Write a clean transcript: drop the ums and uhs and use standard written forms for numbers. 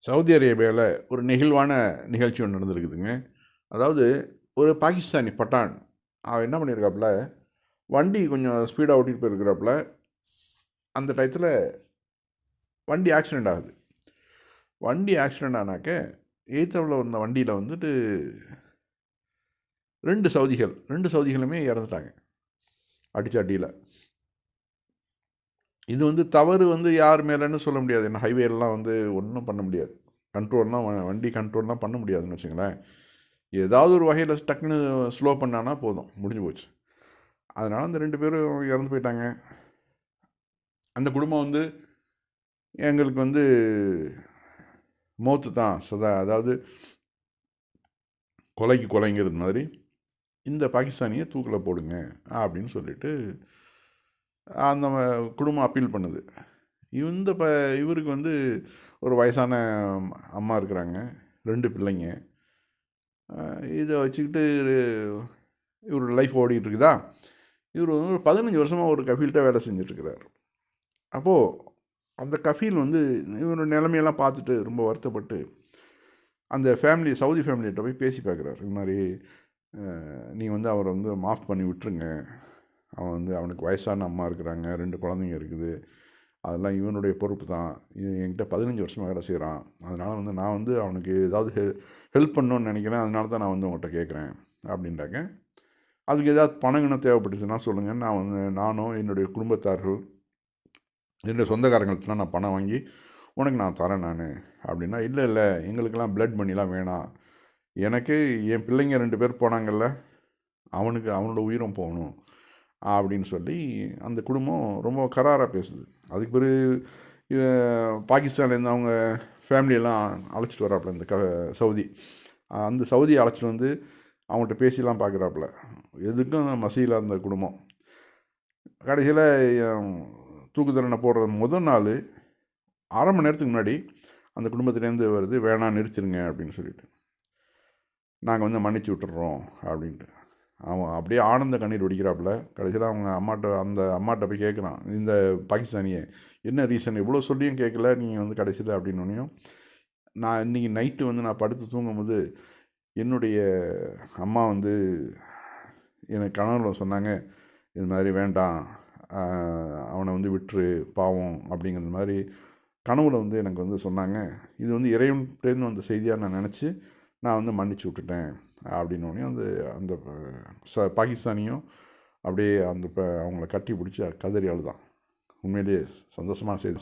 Saudi அரேபியாவில் ஒரு நெகிழ்வான நிகழ்ச்சி ஒன்று நடந்திருக்குதுங்க. அதாவது ஒரு பாகிஸ்தானி பட்டான் அவன் என்ன பண்ணியிருக்காப்புல, வண்டி கொஞ்சம் ஸ்பீடாக ஓட்டிகிட்டு போயிருக்கிறாப்புல. அந்த டயத்தில் வண்டி ஆக்சிடெண்ட் ஆகுது. வண்டி ஆக்சிடெண்ட் ஆனாக்க எய்த்தாவில் வந்த வண்டியில் வந்துட்டு ரெண்டு சவுதிகளுமே இறந்துட்டாங்க அடித்த அடியில். இது தவறு யார் மேலேன்னு சொல்ல முடியாது. என்ன ஹைவேலாம் ஒன்றும் பண்ண முடியாது. வண்டி கண்ட்ரோல்லாம் பண்ண முடியாதுன்னு வச்சுங்களேன். ஏதாவது ஒரு வகையில் டக்குன்னு ஸ்லோ பண்ணானா போதும், முடிஞ்சு போச்சு. அதனால் அந்த 2 பேரும் இறந்து போயிட்டாங்க. அந்த குடும்பம் எங்களுக்கு மௌத்து தான் அதாவது கொலைக்கு கொலைங்கிறது மாதிரி இந்த பாகிஸ்தானியை தூக்கில் போடுங்க அப்படின்னு சொல்லிட்டு அந்த குடும்பம் அப்பீல் பண்ணுது. இவருக்கு ஒரு வயசான அம்மா இருக்கிறாங்க, 2 பிள்ளைங்க. இதை வச்சுக்கிட்டு இவரோட லைஃப் ஓடிக்கிட்டு இருக்குதா. இவர் ஒரு 15 வருஷமாக ஒரு கஃபீல்கிட்ட வேலை செஞ்சிட்ருக்கிறார். அப்போது அந்த கஃபீல் இவரோட நிலைமையெல்லாம் பார்த்துட்டு ரொம்ப வருத்தப்பட்டு அந்த சவுதி ஃபேமிலிகிட்ட போய் பேசி பார்க்குறாரு. இது மாதிரி நீங்கள் அவரை மாஃப் பண்ணி விட்டுருங்க. அவனுக்கு வயசான அம்மா இருக்கிறாங்க, 2 குழந்தைங்க இருக்குது, அதெல்லாம் இவனுடைய பொறுப்பு தான். என்கிட்ட 15 வருஷமாக வேலை செய்கிறான். அதனால் நான் அவனுக்கு ஏதாவது ஹெல்ப் பண்ணணுன்னு நினைக்கிறேன். அதனால தான் நான் உங்கள்கிட்ட கேட்குறேன் அப்படின்ட்டாங்க. அதுக்கு ஏதாவது பணங்கன்னு தேவைப்பட்டுச்சுன்னா சொல்லுங்கள், நானும் என்னுடைய குடும்பத்தார்கள், என்னுடைய சொந்தக்காரங்கள்ட்டலாம் நான் பணம் வாங்கி உனக்கு நான் தரேன் அப்படின்னா, இல்லை எங்களுக்கெல்லாம் பிளட் மணிலாம் வேணாம், எனக்கு என் பிள்ளைங்க 2 பேர் போனாங்கல்ல, அவனோட உயிரும் போகணும் அப்படின்னு சொல்லி அந்த குடும்பம் ரொம்ப கராராக பேசுது. அதுக்கு பிறகு பாகிஸ்தான்லேருந்து அவங்க ஃபேமிலியெல்லாம் அழைச்சிட்டு வராப்புல இந்த சவுதி. அந்த சவுதியை அழைச்சிட்டு அவங்கள்ட்ட பேசிலாம் பார்க்குறாப்புல. எதுக்கும் மசீலாக இருந்த குடும்பம். கடைசியில் தூக்கு தண்டனை போடுற முதல் நாள் அரை மணி நேரத்துக்கு முன்னாடி அந்த குடும்பத்துலேருந்து வருது, வேணாம் நிறுத்திடுங்க அப்படின்னு சொல்லிட்டு, நாங்கள் மன்னிச்சு விட்டுறோம் அப்படின்ட்டு. அவன் அப்படியே ஆனந்த கண்ணீர் வெடிக்கிறாப்புல. கடைசியில் அவங்க அம்மாட்ட போய் கேட்குறான், இந்த பாகிஸ்தானியை, என்ன ரீசன் இவ்வளோ சொல்லியும் கேட்கல நீங்கள் கடைசியில் அப்படின்னோடனையும், நான் இன்றைக்கி நைட்டு நான் படுத்து தூங்கும்போது என்னுடைய அம்மா எனக்கு கனவுல சொன்னாங்க, இது மாதிரி வேண்டாம், அவனை விட்டுரு பாவம் அப்படிங்கிறது மாதிரி கனவுல எனக்கு சொன்னாங்க. இது இறைவன்கிட்டேருந்து வந்த செய்தியாக நான் நினச்சி நான் மன்னிச்சு விட்டுட்டேன் அப்படின்னோடனே அந்த பாகிஸ்தானியும் அப்படியே அவங்கள கட்டி பிடிச்சி கதறி அழுதான். உண்மையிலேயே சந்தோஷமான செய்தி.